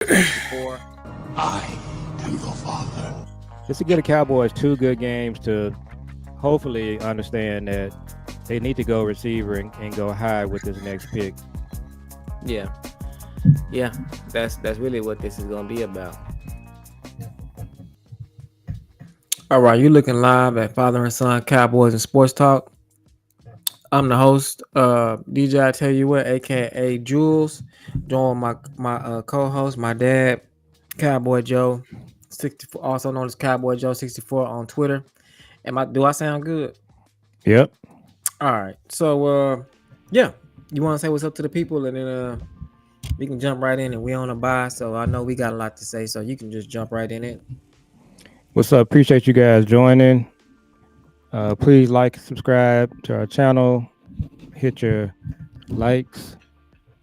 64. I am the Father. Just to get the Cowboys 2 good games to hopefully understand that they need to go receiver and go high with this next pick. Yeah, yeah, that's really what this is gonna be about. All right, you're looking live at Father and Son Cowboys and Sports Talk. I'm the host, DJ. I tell you what, aka Jules. Join my co-host, my dad, Cowboy Joe, 64, also known as Cowboy Joe 64 on Twitter. Do I sound good? Yep. All right. So yeah, you want to say what's up to the people, and then we can jump right in, and we on a bye, so I know we got a lot to say, so you can just jump right in it. What's up? Appreciate you guys joining. Please like, subscribe to our channel, hit your likes.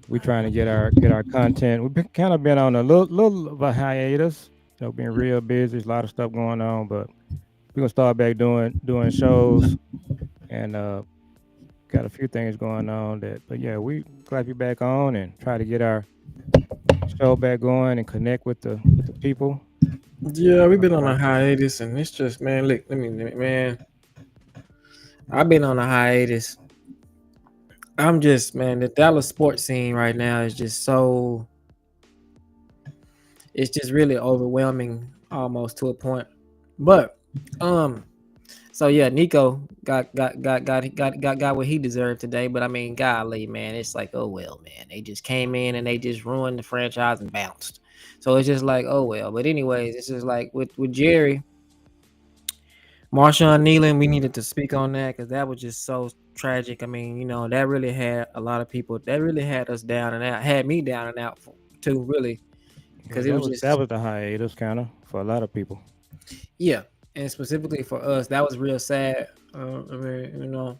We're trying to get our content. We've kind of been on a little of a hiatus. Being real busy. There's a lot of stuff going on, but we're gonna start back doing shows, and got a few things going on. But yeah, we glad to be back on and try to get our show back going and connect with the people. Yeah, we've been on a hiatus, and it's just, man, look, man, I've been on a hiatus. I'm just, man, the Dallas sports scene right now is just so, it's just really overwhelming almost to a point. But so yeah, Nico got what he deserved today. But I mean, golly, man, it's like, oh well, man, they just came in and they just ruined the franchise and bounced. So it's just like, oh well. But anyways, it's just like with Jerry, Marshawn Nealon, we needed to speak on that because that was just so tragic. I mean, that really had a lot of people. That really had us down and out. Had me down and out too, really, because Yeah, it was just that was the hiatus kind of for a lot of people. yeah, and specifically for us, that was real sad. I mean,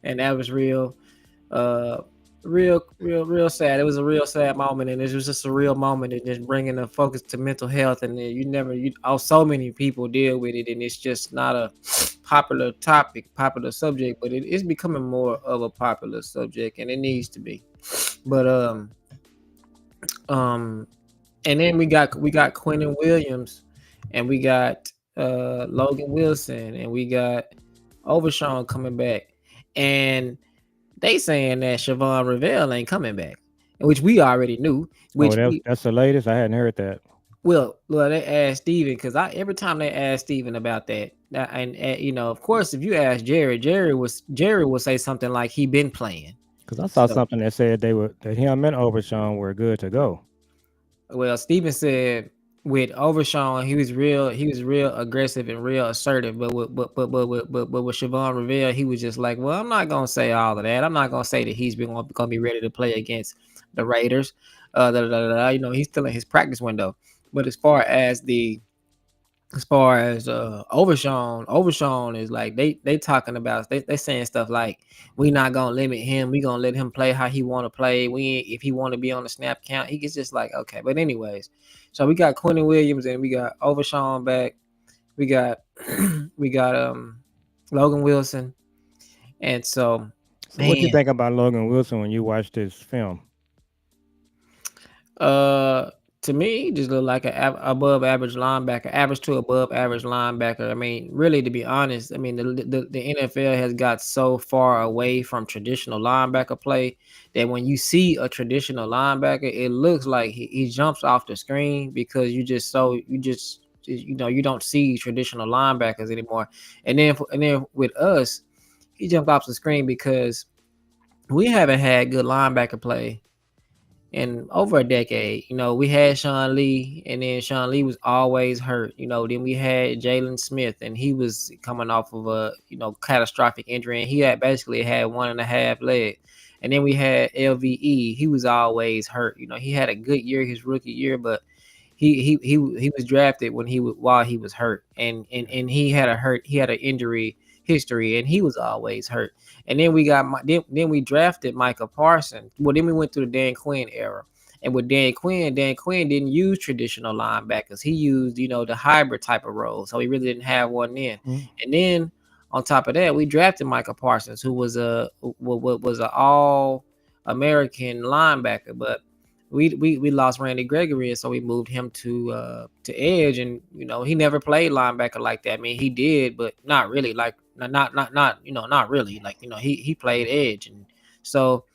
and that was real sad. It was a real sad moment, and it was just a real moment, and just bringing the focus to mental health. And so many people deal with it, and it's just not a popular topic, popular subject, but it is becoming more of a popular subject, and it needs to be. But and then we got Quentin Williams, and we got Logan Wilson, and we got Overshawn coming back, and they saying that Siobhan Rivell ain't coming back, which we already knew. That's the latest. I hadn't heard that. Well, they asked Steven, because every time they ask Steven about that, and of course, if you ask Jerry will say something like he been playing. Because I saw something that said that him and Overshawn were good to go. Well, Steven said with Overshawn, he was real aggressive and real assertive, but with Siobhan Rivell, he was just like, well, I'm not gonna say all of that. I'm not gonna say that he's gonna be ready to play against the Raiders. He's still in his practice window. But as far as Overshawn is like they talking about, they saying stuff like, we not gonna limit him, we gonna let him play how he want to play. If he want to be on the snap count, he gets just like, okay. But anyways, so we got Quentin Williams and we got Overshawn back. We got Logan Wilson. And so what do you think about Logan Wilson when you watched this film? To me, he just look like an above average linebacker, average to above average linebacker. I mean, really, to be honest, I mean, the NFL has got so far away from traditional linebacker play that when you see a traditional linebacker, it looks like he jumps off the screen, because you don't see traditional linebackers anymore. And then with us, he jumped off the screen because we haven't had good linebacker play in over a decade. We had Sean Lee, and then Sean Lee was always hurt. Then we had Jalen Smith, and he was coming off of a catastrophic injury, and he had basically had 1.5 legs. And then we had LVE. He was always hurt. He had a good year his rookie year, but he was drafted while he was hurt, and he had an injury history, and he was always hurt. And then we drafted Micah Parsons. Well, then we went through the Dan Quinn era. And with Dan Quinn didn't use traditional linebackers. He used, the hybrid type of role. So he really didn't have one then. Mm-hmm. And then on top of that, we drafted Micah Parsons, who was an all-American linebacker. But we lost Randy Gregory, and so we moved him to edge, and he never played linebacker like that. I mean, he did, but not really. Like not not really. Like he played edge, and so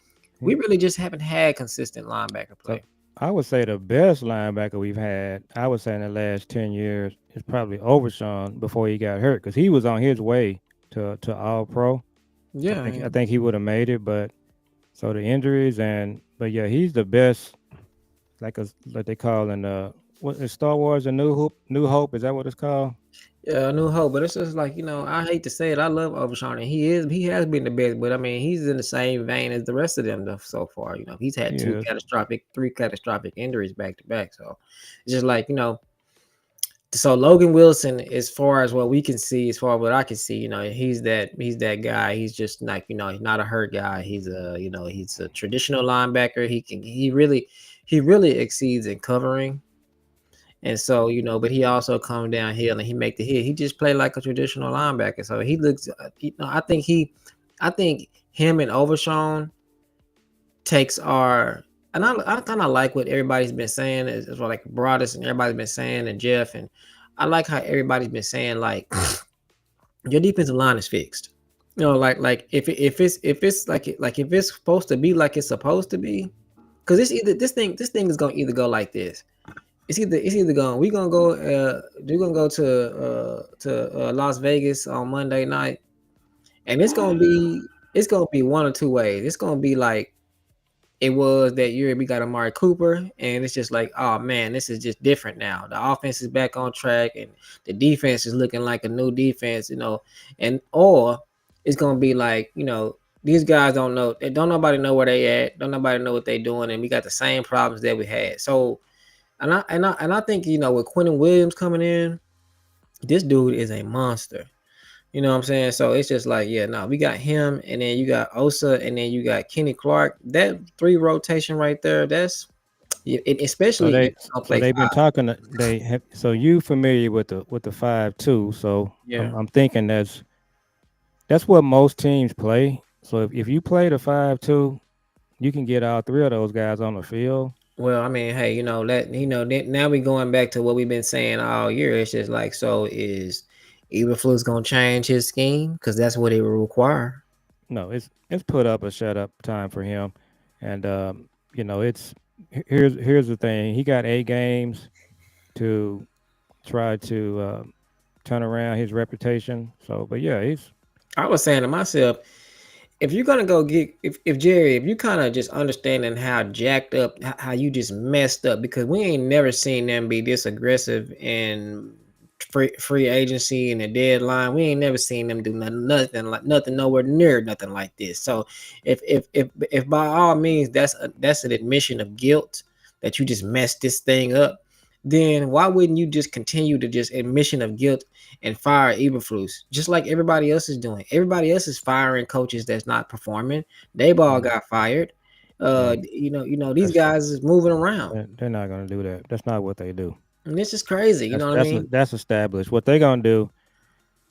we really just haven't had consistent linebacker So play. I would say the best linebacker we've had, I would say in the last 10 years, is probably Overshawn before he got hurt because he was on his way to All Pro. Yeah, I think he would have made it, but so the injuries but yeah, he's the best. Like they call in what is Star Wars a New Hope? New Hope, is that what it's called? yeah, New Hope, but it's just like I hate to say it, I love Overshawn, and he has been the best, but I mean he's in the same vein as the rest of them though, so far. He's had Yes. three catastrophic injuries back to back, so it's just like So Logan Wilson, as far as what we can see, as far as what I can see, he's that guy. He's just like he's not a hurt guy. He's he's a traditional linebacker. He really exceeds in covering. And so, but he also come downhill and he make the hit. He just play like a traditional linebacker. So he looks, I think him and Overshawn takes our, and I kind of like what everybody's been saying as well, like Broadus and everybody's been saying, and Jeff, and I like how everybody's been saying like your defensive line is fixed. Like if it's supposed to be like it's supposed to be, because this thing is gonna either go like this. It's either going we gonna go we're gonna go to Las Vegas on Monday night, and it's gonna be one or two ways. It's gonna be like it was that year we got Amari Cooper, and it's just like, oh man, this is just different now. The offense is back on track, and the defense is looking like a new defense, and or it's gonna be like, these guys don't nobody know where they at, don't nobody know what they doing, and we got the same problems that we had. So and I think with Quentin Williams coming in, this dude is a monster. You know what I'm saying? So it's just like, yeah, no, we got him, and then you got Osa, and then you got Kenny Clark. That three rotation right there, that's So especially if they you don't so play they've been five. talking. So you familiar with the 5-2? So Yeah. I'm thinking that's what most teams play. So if you play the 5-2, you can get all three of those guys on the field. Well, I mean, hey, now we going back to what we've been saying all year. It's just like, so is Eberflus gonna change his scheme because that's what it will require. No, it's put up a shut up time for him, and it's here's the thing. He got 8 games to try to turn around his reputation. So, but yeah, he's I was saying to myself, if you're gonna go get if Jerry, if you kind of just understanding how jacked up, how you just messed up, because we ain't never seen them be this aggressive in free agency and the deadline. We ain't never seen them do nothing nowhere near nothing like this. So if by all means that's an admission of guilt that you just messed this thing up, then why wouldn't you just continue to just admission of guilt and fire Eberflus, just like everybody else is doing? Everybody else is firing coaches that's not performing. They all mm, got fired. no, These that's guys is moving around, they're not gonna do that. That's not what they do. and this is crazy. You know what I mean? That's established. What they're gonna do,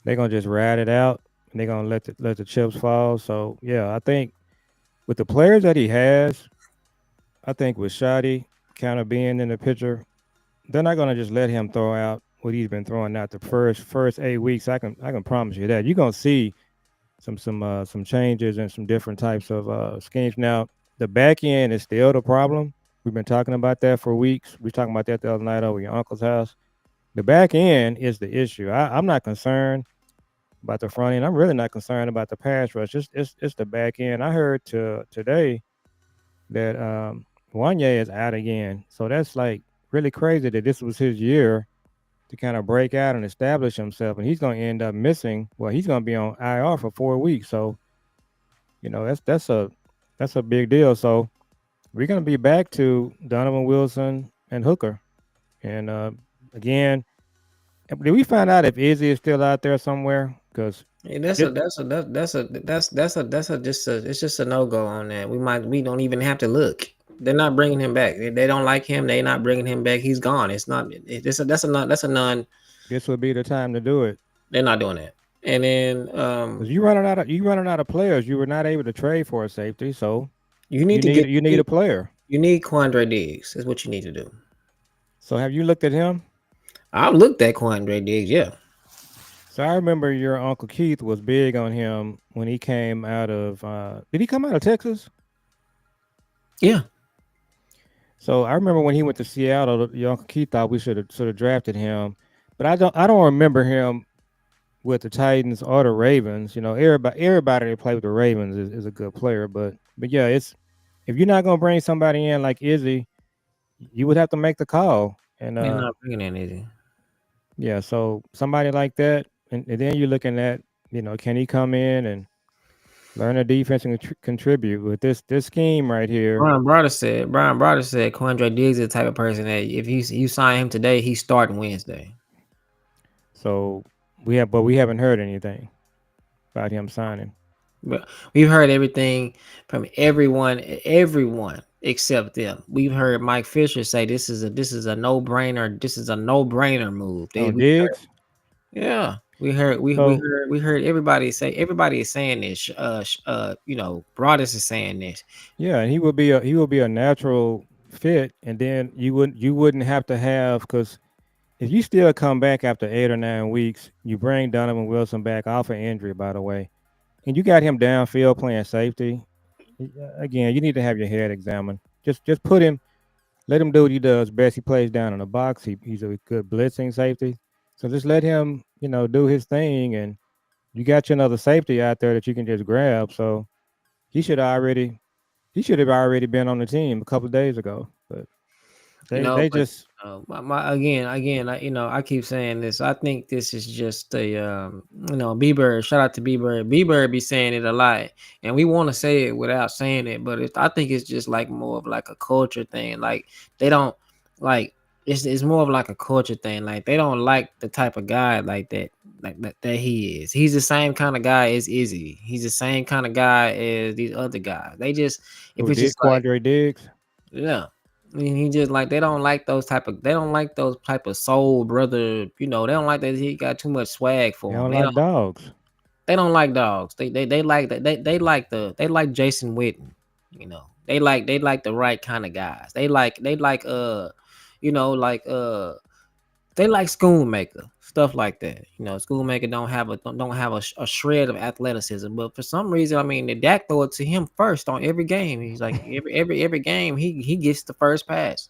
they're gonna just ride it out, and they're gonna let the chips fall. So yeah, I think with the players that he has, I think with Shoddy kind of being in the picture, they're not gonna just let him throw out what he's been throwing out the first 8 weeks. I can promise you that you're gonna see some changes and some different types of schemes. Now the back end is still the problem. We've been talking about that for weeks. We were talking about that the other night over your uncle's house. The back end is the issue. I'm not concerned about the front end. I'm really not concerned about the pass rush. It's the back end. I heard today that Wanye is out again. So that's like really crazy that this was his year to kind of break out and establish himself, and he's going to end up missing. Well, he's going to be on IR for 4 weeks. So that's a big deal. So we're going to be back to Donovan Wilson and Hooker, and again, did we find out if Izzy is still out there somewhere? Because Yeah, it's just a no go on that. We don't even have to look. They're not bringing him back. They don't like him. They're not bringing him back. He's gone. It's not. That's a non. this would be the time to do it. They're not doing that. And then Because you running out of players. You were not able to trade for a safety, so you need to get you need a player. You need Quandre Diggs. That's what you need to do. So have you looked at him? I looked at Quandre Diggs. Yeah, So I remember your uncle Keith was big on him when he came out of. Did he come out of Texas? yeah. So I remember when he went to Seattle, your uncle Keith thought we should have sort of drafted him, but I don't remember him with the Titans or the Ravens. You know, everybody that played with the Ravens is a good player, but yeah, it's if you're not gonna bring somebody in like Izzy, you would have to make the call. And He's not bringing in easy. yeah, so somebody like that, and then you're looking at, can he come in and learn a defense and contribute with this scheme right here? Brian Broder said Quandre Diggs is the type of person that if you sign him today, he's starting Wednesday. So we haven't heard anything about him signing. But we've heard everything from everyone except them. We've heard Mike Fisher say this is a no brainer. This is a no brainer move. Oh, Diggs. Yeah, we heard everybody is saying this. Broadus is saying this. Yeah, and he will be a natural fit, and then you wouldn't have to have, because if you still come back after 8 or 9 weeks, you bring Donovan Wilson back off an injury, by the way, and you got him downfield playing safety. Again, you need to have your head examined. Just put him, let him do what he does best. He plays down in the box. He's a good blitzing safety. So just let him, do his thing, and you got you another safety out there that you can just grab. So he should already he should have already been on the team a couple of days ago. But they But just again, I keep saying this. I think this is just B Bird. Shout out to B Bird. B Bird be saying it a lot, and we want to say it without saying it, but I think it's just like more of like a culture thing. Like they don't like it's more of like a culture thing. Like they don't like the type of guy like that, that he is. He's the same kind of guy as Izzy. He's the same kind of guy as these other guys. They just if who it's did just like Quandre Diggs. yeah. I mean, he just like they don't like those type of soul brother. They don't like that he got too much swag They for him. don't like dogs. They don't like dogs. They like that they like Jason Witten. They like the right kind of guys. You know like they like Schoonmaker, stuff like that. Schoonmaker don't have a shred of athleticism, but for some reason, I mean, the Dak throw it to him first on every game. He's like every game he gets the first pass,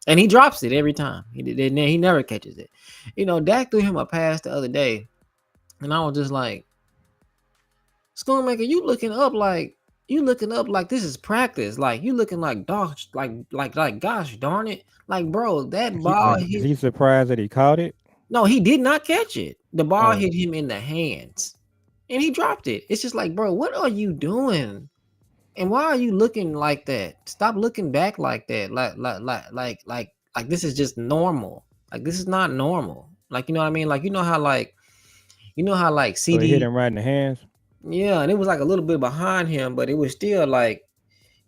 and he drops it every time. He never catches it. Dak threw him a pass the other day, and I was just like, Schoonmaker, you looking up like this is practice. Like you looking like dogs, like gosh darn it, like bro, that ball Is hit. he surprised that he caught it? No, he did not catch it. The ball Oh, hit him in the hands and he dropped it. It's just like, bro, what are you doing? And why are you looking like that? Stop looking back like that. Like this is just normal. Like this is not normal. Like, you know what I mean? Like, you know how so he hit CD, him right in the hands. yeah, and it was like a little bit behind him, but it was still like,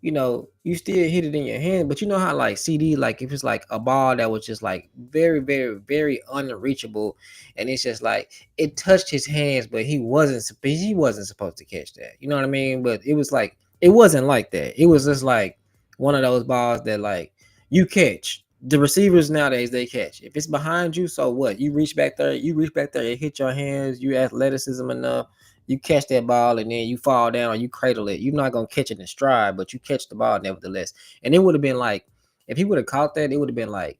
you still hit it in your hand, but you know how like CD, like if it's like a ball that was just like very, very, very unreachable, and it's just like it touched his hands, but he wasn't supposed to catch that. You know what I mean? But it was like it wasn't like that. It was just like one of those balls that like you catch. The receivers nowadays they catch. If it's behind you, so what? You reach back there, it hit your hands, you athleticism enough you catch that ball and then you fall down or you cradle it. You're not gonna catch it in stride, but you catch the ball nevertheless. And it would have been like if he would have caught that, it would have been like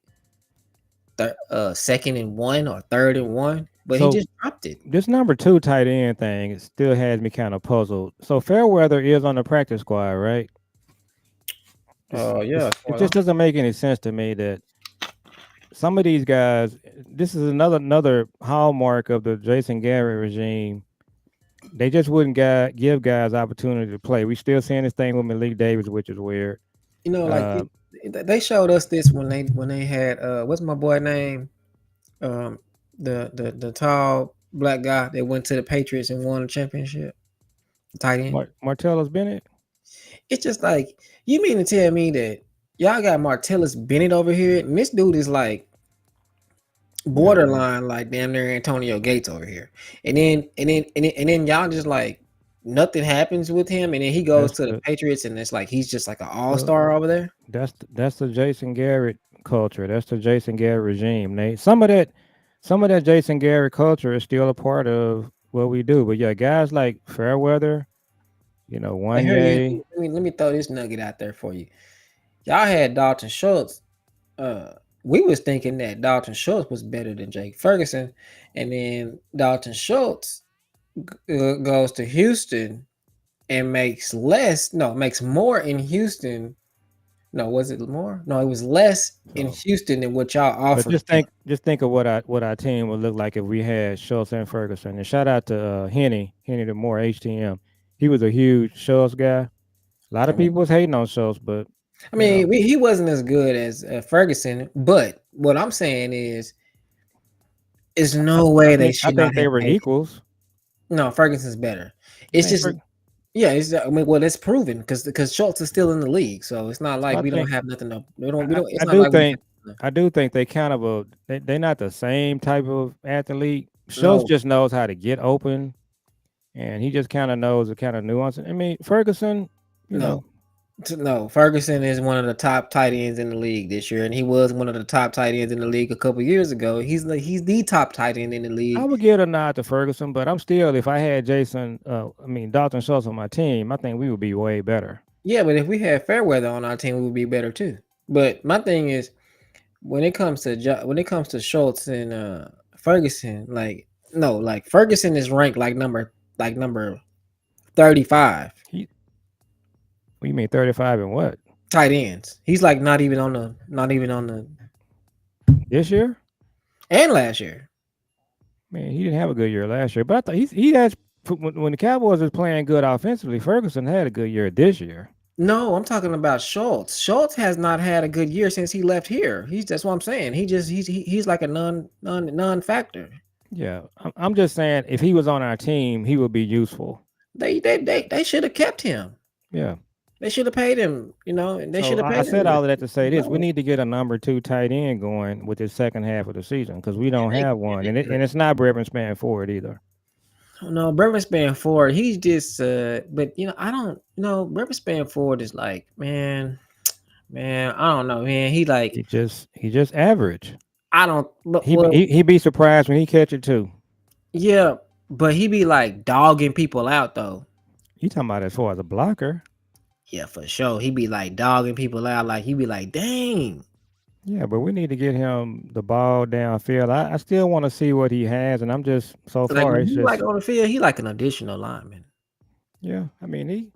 second and one or third and one, but he So just dropped it. this number two tight end thing still has me kind of puzzled. So Fairweather is on the practice squad, right? Oh yeah. It just doesn't make any sense to me that some of these guys. This is another hallmark of the Jason Garrett regime. They just wouldn't give guys opportunity to play. We still seeing this thing with Malik Davis, which is weird. Like Uh, they showed us this when they had what's my boy name? Um the tall black guy that went to the Patriots and won the championship. Tight end. Martellus Bennett. It's just like you mean to tell me that y'all got Martellus Bennett over here, and this dude is like Yeah, borderline, like damn near Antonio Gates over here, and then y'all just like nothing happens with him, and then he goes That's to the the Patriots, and it's like he's just like an well, all-star over there. that's the Jason Garrett culture. That's the Jason Garrett regime. Some of that Jason Garrett culture is still a part of what we do. But yeah, guys like Fairweather, But here you Wanye. let me throw this nugget out there for you. Y'all had Dalton Schultz. We was thinking that Dalton Schultz was better than Jake Ferguson, and then Dalton Schultz goes to Houston and makes more in Houston. No, was it more? No, it was less in So, Houston than what y'all but offered him. just think of what our team would look like if we had Schultz and Ferguson. And shout out to Henny the Moore HTM. He was a huge Schultz guy. A lot I of people mean, was hating on Schultz, but I mean, he wasn't as good as Ferguson, but what I'm saying is, I, no I way they think I should not think they have were paid. equals. No, Ferguson's better. You It's think just, yeah, it's. I mean, well, it's proven because Schultz is still in the league, so it's not so like I we don't think have nothing to. We I, don't. It's I not do like we. think I do think they kind of they're not the same type of athlete. Schultz No, just knows how to get open, and he just kind of knows the kind of nuance. I mean, Ferguson, you no, know, no. Ferguson is one of the top tight ends in the league this year, and he was one of the top tight ends in the league a couple years ago. He's the top tight end in the I league. would give a nod to Ferguson, but I'm still, if I had Dalton Schultz on my team, I think we would be way better. Yeah, but if we had Fairweather on our team, we would be better too. But my thing is, when it comes to Schultz and Ferguson, like no, like Ferguson is ranked like number 35 He, what you mean 35 and what? tight ends. He's like not even on the This year? and last year. Man, he didn't have a good year last year, but I thought he has when the Cowboys was playing good offensively. Ferguson had a good year this year. No, I'm talking about Schultz. Schultz has not had a good year since he left here. That's what I'm saying. He's like a non factor. Yeah, I'm just saying if he was on our team, he would be useful. They should have kept him. Yeah. They should have paid him, and they So should have I paid said him. all of that to say this: we No, need to get a number 2 tight end going with this second half of the season because we don't they, have one, and it's not Brevin Span Ford either. no, Brevin Span Ford. He's just, but I don't know. Brevin Span Ford is like, man, I don't know, man. He like, He just average. I don't, but He well, he be surprised when he catch it too. yeah, but he be like dogging people out though. You talking about as far as a blocker? Yeah, for sure. He be like dogging people out. Like he be like, dang. Yeah, but we need to get him the ball downfield. I still want to see what he has, and I'm just so Like far when it's he like just on the field, he like an additional lineman. yeah. I mean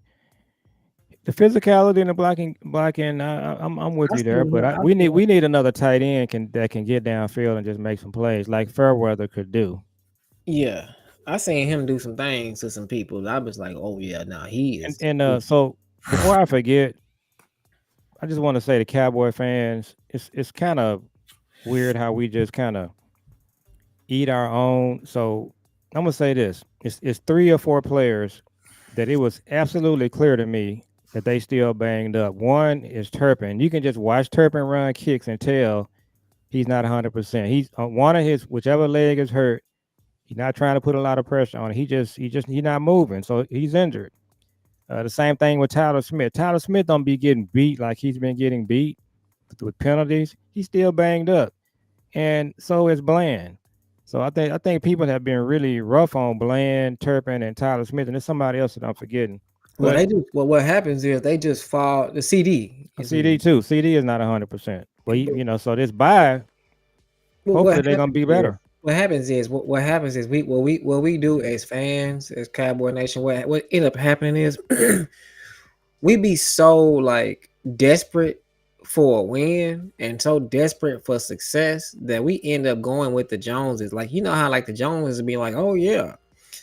the physicality and the blocking. I'm with I you there, seen him. but I we need seen him. we need another tight end that can get downfield and just make some plays like Fairweather could do. Yeah, I seen him do some things to some people. I was like, oh yeah, nah, he And is. and so before I forget, I just want to say to Cowboy fans, it's kind of weird how we just kind of eat our own. So I'm gonna say this: it's 3 or 4 players that it was absolutely clear to me that they still banged up. One is Turpin. You can just watch Turpin run kicks and tell he's not 100%. He's on one of his whichever leg is hurt. He's not trying to put a lot of pressure on it. He's not moving, so he's injured. The same thing with Tyler Smith. Tyler Smith don't be getting beat like he's been getting beat with penalties. He's still banged up, and so is Bland. So I think people have been really rough on Bland, Turpin, and Tyler Smith, and there's somebody else that I'm forgetting. Well, But they just what happens is they just fall. The CD is CD too. CD is not 100%. But so this bye, what hopefully they're gonna happens be is better. what happens is we do as fans as Cowboy Nation. What end up happening is we be so like desperate for a win and so desperate for success that we end up going with the Joneses. Like how like the Joneses be like, oh yeah,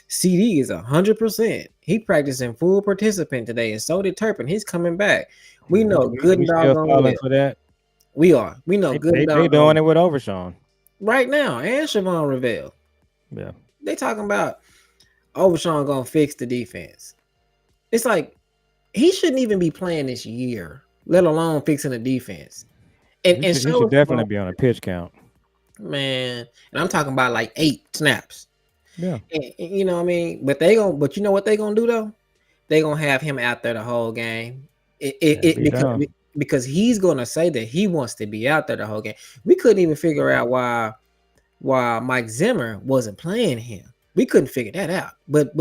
CD is 100%. He practicing full participant today, and so did Turpin. He's coming back. We Yeah, know good we and still doggone falling well. for that. We are. We know good and They doggone doing it with Overshawn. right now. And Siobhan Reveal. Yeah. They talking about Overshawn gonna fix the defense. It's like he shouldn't even be playing this year, let alone fixing the defense. And He so should definitely be on a pitch count. man, and I'm talking about like 8 snaps. Yeah. And you know what I mean? But you know what they gonna do though? they gonna have him out there the whole game. That'd be Because dumb. he's gonna say that he wants to be out there the whole game. We couldn't even figure out why Mike Zimmer wasn't playing him. We couldn't figure that out. But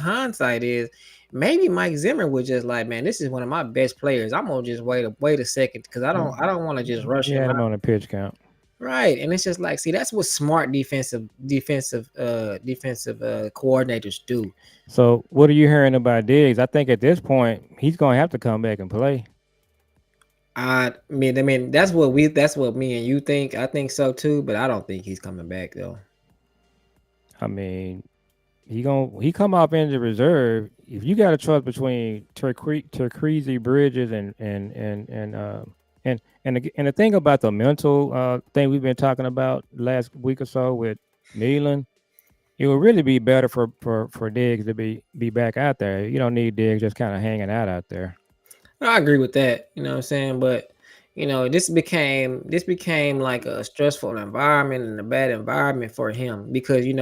hindsight is maybe Mike Zimmer was just like, man, this is one of my best players. I'm gonna just wait a second because I don't want to just rush He him had him out. on a pitch count. Right. And it's just like, see, that's what smart defensive coordinators do. So what are you hearing about Diggs? I think at this point he's gonna have to come back and play. I mean, that's what me and you think. I think so too, but I don't think he's coming back though. I mean, he come off injured reserve. If you got a choice between Turqueasy Bridges and the thing about the mental thing we've been talking about last week or so with Nealon, it would really be better for Diggs to be back out there. You don't need Diggs just kind of hanging out there. I agree with that. You know what I'm saying? But this became like a stressful environment and a bad environment for him because you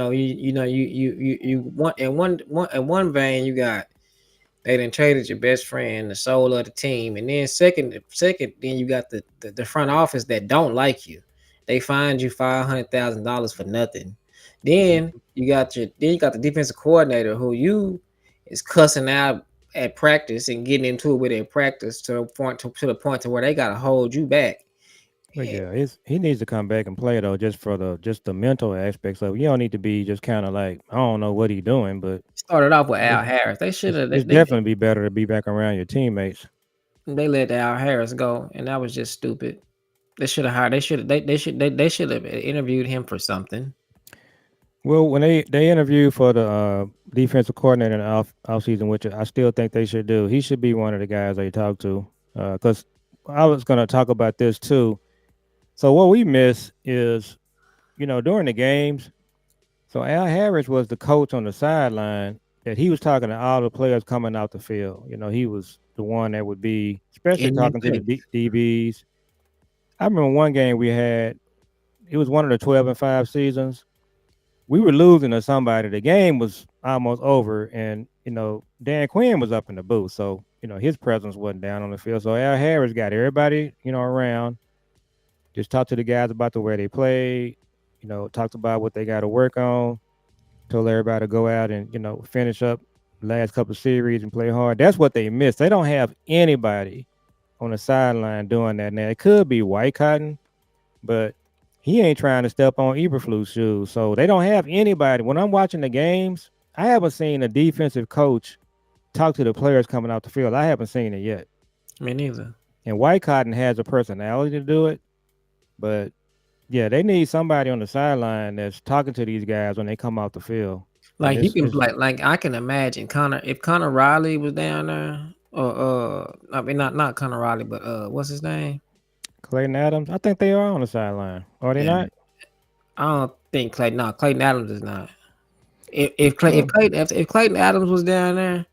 want in one vein you got they done traded your best friend, the soul of the team, and then second, then you got the front office that don't like you. They fined you $500,000 for nothing. Then you got the defensive coordinator who you is cussing out at practice and getting into it with at practice to the point to where they gotta hold you back. But yeah, he needs to come back and play though, just for the mental aspects of it. You don't need to be just kind of like I don't know what he's doing, but Started off with it's, Al Harris. They should have it's definitely be better to be back around your teammates. they let Al Harris go, and that was just stupid. They should have hired. They should have interviewed him for something. Well, when they interview for the defensive coordinator in the off season, which I still think they should do, he should be one of the guys they talk to. Because I was going to talk about this too. So what we miss is, during the games. So Al Harris was the coach on the sideline that he was talking to all the players coming out the field. He was the one that would be, especially In their talking to the face. DBs. I remember one game we had. It was one of the 12-5 seasons. We were losing to somebody. The game was almost over, and Dan Quinn was up in the booth, so his presence wasn't down on the field. So Al Harris got everybody around, just talked to the guys about the way they played, talked about what they got to work on, told everybody to go out and finish up the last couple of series and play hard. That's what they missed. They don't have anybody on the sideline doing that now. It could be White Cotton, but he ain't trying to step on Eberflus shoes. So they don't have anybody. When I'm watching the games, I haven't seen a defensive coach talk to the players coming out the field. I haven't seen it yet. Me neither. And White Cotton has a personality to do it. But yeah, they need somebody on the sideline that's talking to these guys when they come out the field. And Like you can like I can imagine if Connor Riley was down there, or I mean not Connor Riley, but what's his name? Clayton Adams, I think they are on the sideline. Are they Yeah, not? I don't think Clayton. No, Clayton Adams is not. If Clayton Adams was down there,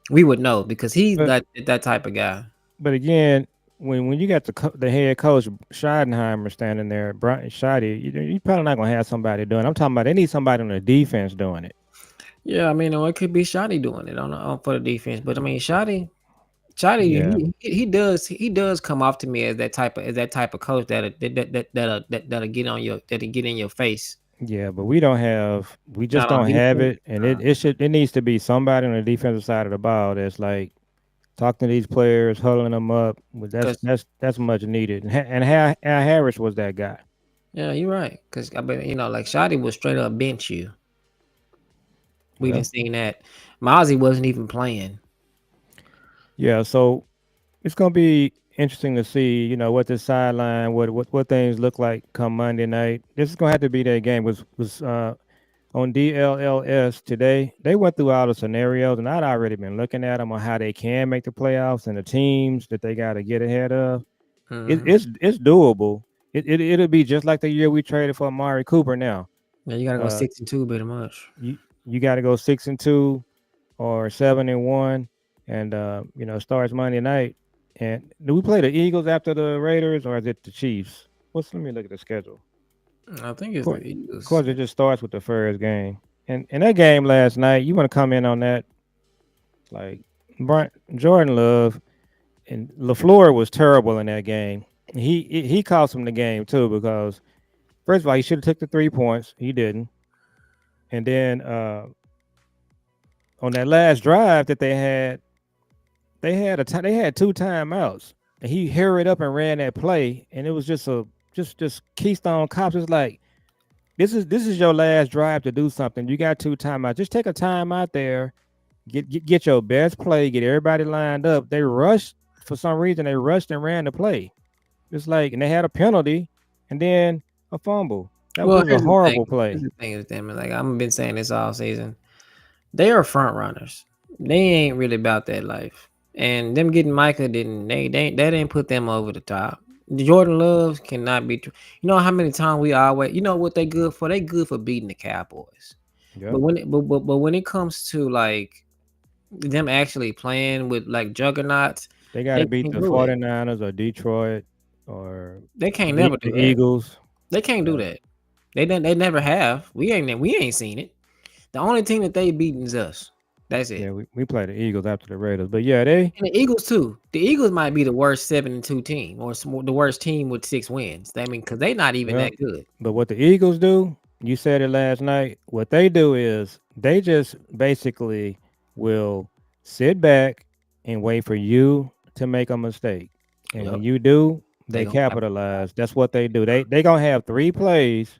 we would know because he's But that type of guy. but again, when you got the head coach Schottenheimer standing there, Brian Schotty, you probably not gonna have somebody doing it. I'm talking about they need somebody on the defense doing it. Yeah, I mean, or it could be Shotty doing it on for the defense, but I mean, Shotty, Yeah, he does come off to me as that type of coach that'll get in your face. yeah, but we just Not on don't have defense. it, and it needs to be somebody on the defensive side of the ball that's like talking to these players, huddling them up. But Because that's much needed, and Al Harris was that guy. yeah, you're right. Because I mean, like Shotty will straight up bench you. We didn't Well, see that. Mozzie wasn't even playing. yeah, so it's gonna be interesting to see, what this sideline, what things look like come Monday night. This is gonna have to be that game. Was on DLLS today. They went through all the scenarios, and I'd already been looking at them on how they can make the playoffs and the teams that they got to get ahead of. Hmm. It's doable. It'll be just like the year we traded for Amari Cooper. Now, Yeah, you gotta go uh, 6-2 pretty much. you got to go 6-2 or 7-1, and starts Monday night. And do we play the Eagles after the Raiders, or is it the Chiefs? Let me look at the schedule. I think it's the Of Eagles. course, it just starts with the first game. And that game last night, you want to come in on that? Like Jordan Love and LaFleur was terrible in that game. He cost him the game too because first of all he should have took the 3 points. He didn't, and then on that last drive that they had two timeouts, and he hurried up and ran that play, and it was just Keystone Cops. It's like this is your last drive to do something. You got two timeouts. Just take a time out there, get your best play, get everybody lined up. They rushed for some reason. They rushed and ran the play. It's like, and they had a penalty, and then a fumble. That Well, was a here's the thing. horrible Here's play. the thing with them. Like I've been saying this all season. They are front runners. They ain't really about that life. And them getting Micah that didn't put them over the top. Jordan Love cannot be. You know how many times we always. You know what they good for? They good for beating the Cowboys. But Yep, but when it comes to like them actually playing with like juggernauts, they got they to beat can't the do it. 49ers or Detroit or They can't the, never do the that. Eagles. They can't do Uh, that. They never have. We ain't seen it. The only team that they beaten is us. That's it. yeah, we play the Eagles after the Raiders, but yeah, they And the Eagles too. The Eagles might be the worst 7-2 team, or the worst team with 6 wins. I mean, because they not even well, that good. but what the Eagles do, you said it last night. What they do is they just basically will sit back and wait for you to make a mistake, and Yep, when you do, they they gonna capitalize. That's what they do. They gonna have three plays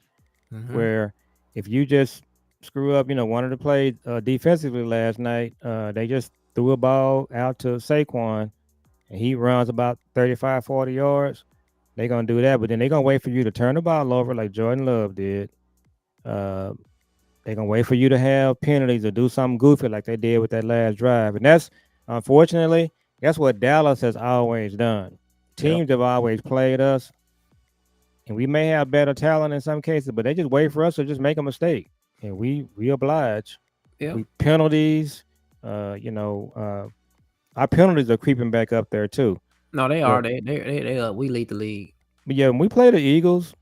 mm-hmm. where if you just screw up, one of the plays defensively last night, they just threw a ball out to Saquon and he runs about 35, 40 yards. They're going to do that, but then they're going to wait for you to turn the ball over like Jordan Love did. Uh, they're going to wait for you to have penalties or do something goofy like they did with that last drive. And that's, unfortunately, that's what Dallas has always done. Yep, Teams have always played us, and we may have better talent in some cases, but they just wait for us to just make a mistake, and we oblige. yep. We penalties, our penalties are creeping back up there too. No, they But are. They we lead the league. yeah, when we play the Eagles,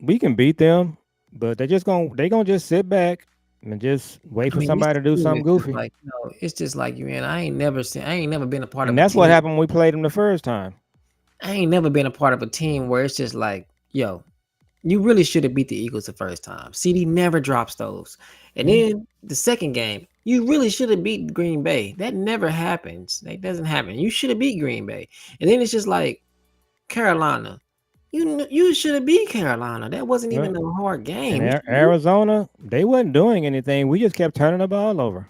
we can beat them, but they gonna just sit back and just wait I for mean, this somebody to do team something is just goofy. like it's just like you, man. I ain't never been a part And of a that's what team. happened when we played them the first time. I ain't never been a part of a team where it's just like, yo, you really should have beat the Eagles the first time. CD never drops those. And Mhm. then the second game, you really should have beat Green Bay. That never happens. That doesn't happen. You should have beat Green Bay. And then it's just like Carolina. You should have beat Carolina. That wasn't Well, even a hard and game. Arizona, they wasn't doing anything. We just kept turning the ball over.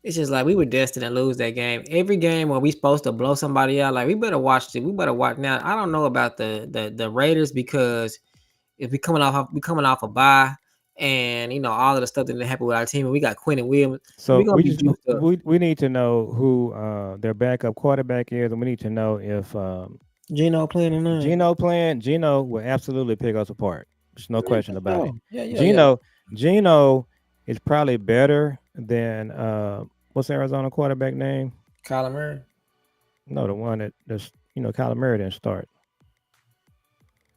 It's just like we were destined to lose that game. Every game where we supposed to blow somebody out, like we better watch it. We better watch now. I don't know about the Raiders because if we coming off a bye, and all of the stuff that happened with our team, and we got Quinn and Williams, we So gonna be juiced up. we need to know who their backup quarterback is, and we need to know if Gino playing or not? Gino will absolutely pick us apart. There's no Yeah, question for about it. sure. Yeah. Gino is probably better than what's Arizona quarterback name? Kyler Murray. No, the one that's Kyler Murray didn't start.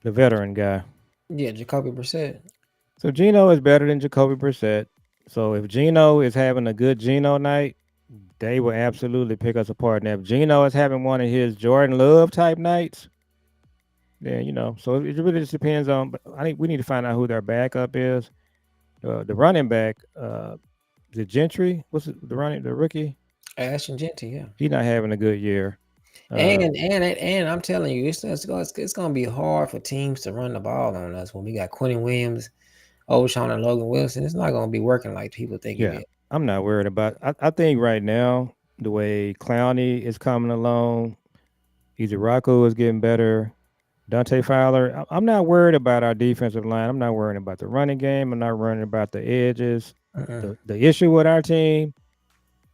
The veteran guy. Yeah, Jacoby Brissett. So Gino is better than Jacoby Brissett. So if Gino is having a good Gino night, they will absolutely pick us apart. Now if Gino is having one of his Jordan Love type nights, then so it really just depends on. But I think we need to find out who their backup is. The running back, the Gentry, the rookie? Ashton Genty, yeah. He's not having a good year. And I'm telling you, it's gonna be hard for teams to run the ball on us when we got Quentin Williams, O'Shawn, and Logan Wilson. It's not gonna be working like people think it Yeah, is. I'm not worried about. I think right now the way Clowney is coming along, either Rocco is getting better. Dante Fowler, I'm not worried about our defensive line. I'm not worried about the running game. I'm not worried about the edges. Uh-uh. The issue with our team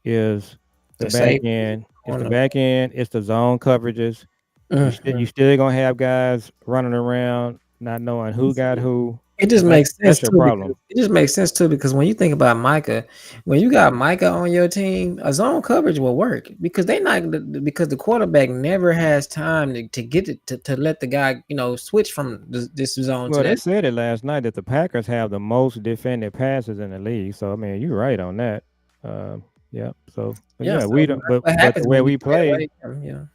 is the The back safety, end. It's the back end. It's the zone coverages. You Mhm. still gonna have guys running around not knowing who got who. It just makes sense That's your too because problem. when you think about Micah, when you got Micah on your team, a zone coverage will work because because the quarterback never has time to get it to let the guy switch from this zone to Well, they that. said it last night that the Packers have the most defended passes in the league. So I mean, you're right on that. Yeah. So, but Yeah, yeah, so we don't. that's what But the happens way when you we trade play, away from,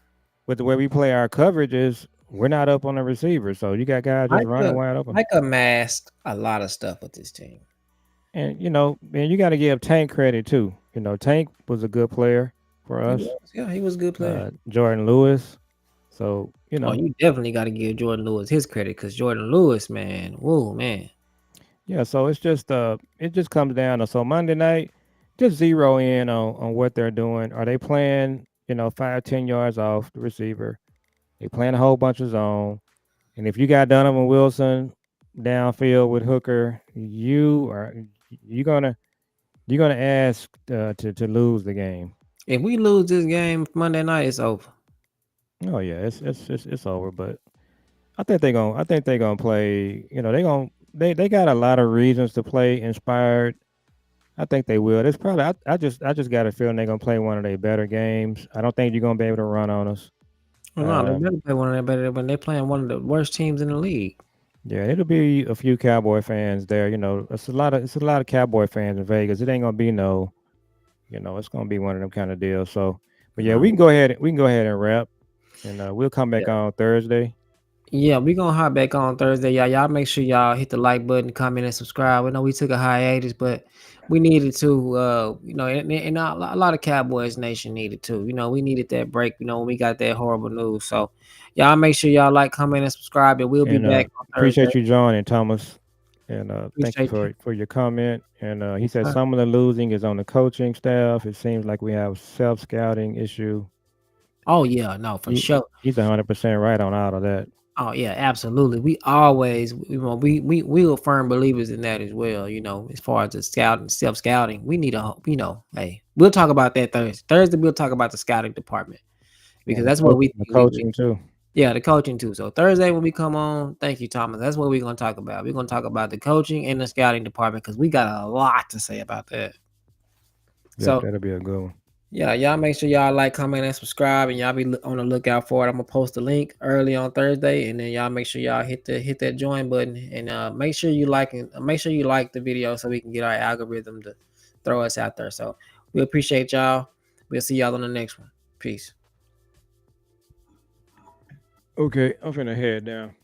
with the way we play our coverage is we're not up on the receiver, so you got guys just running Micah wide open. Micah masked a lot of stuff with this team. And man, you got to give Tank credit too. Tank was a good player for He us. was, yeah, he was a good player. Jordan Lewis. So Oh, you definitely got to give Jordan Lewis his credit because Jordan Lewis, man, whoa, man. yeah. So it's just it just comes down to so Monday night, just zero in on what they're doing. Are they playing 5-10 yards off the receiver? They playing a whole bunch of zone. And if you got Donovan Wilson downfield with Hooker, you gonna you're gonna ask to lose the game. If we lose this game Monday night, it's over. Oh yeah, it's over. But I think they're gonna play. They got a lot of reasons to play inspired. I think they will. It's probably I just got a feeling they're gonna play one of their better games. I don't think you're gonna be able to run on us. Well, no, they better play one of their better when they playing one of the worst teams in the league. Yeah, it'll be a few Cowboy fans there. It's a lot of Cowboy fans in Vegas. It ain't gonna be no, it's gonna be one of them kind of deals. So, but yeah, No. we can go ahead and wrap, and we'll come back Yeah. on Thursday. Yeah, we gonna hop back on Thursday, y'all. Y'all make sure y'all hit the like button, comment, and subscribe. We know we took a hiatus, but we needed to. And a lot of Cowboys Nation needed to. We needed that break. When we got that horrible news. So, y'all make sure y'all like, comment, and subscribe, and we'll be And back on Thursday. appreciate you joining, Thomas. And thank you Appreciate you. for your comment. And he said some of the losing is on the coaching staff. It seems like we have self-scouting issue. Oh yeah, no, for sure. He's 100% right on all of that. Oh yeah, absolutely. We always, we are firm believers in that as well. As far as the scouting, self scouting, we need hey, we'll talk about that Thursday. Thursday, we'll talk about the scouting department because And that's what we the think coaching too. yeah, the coaching too. So Thursday when we come on, thank you, Thomas. That's what we're gonna talk about. We're gonna talk about the coaching and the scouting department because we got a lot to say about that. Yep, So that'll be a good one. yeah, y'all make sure y'all like, comment, and subscribe, and y'all be on the lookout for it. I'm gonna post the link early on Thursday, and then y'all make sure y'all hit that join button, and make sure you like the video so we can get our algorithm to throw us out there. So we appreciate y'all. We'll see y'all on the next one. Peace. Okay, I'm finna head down.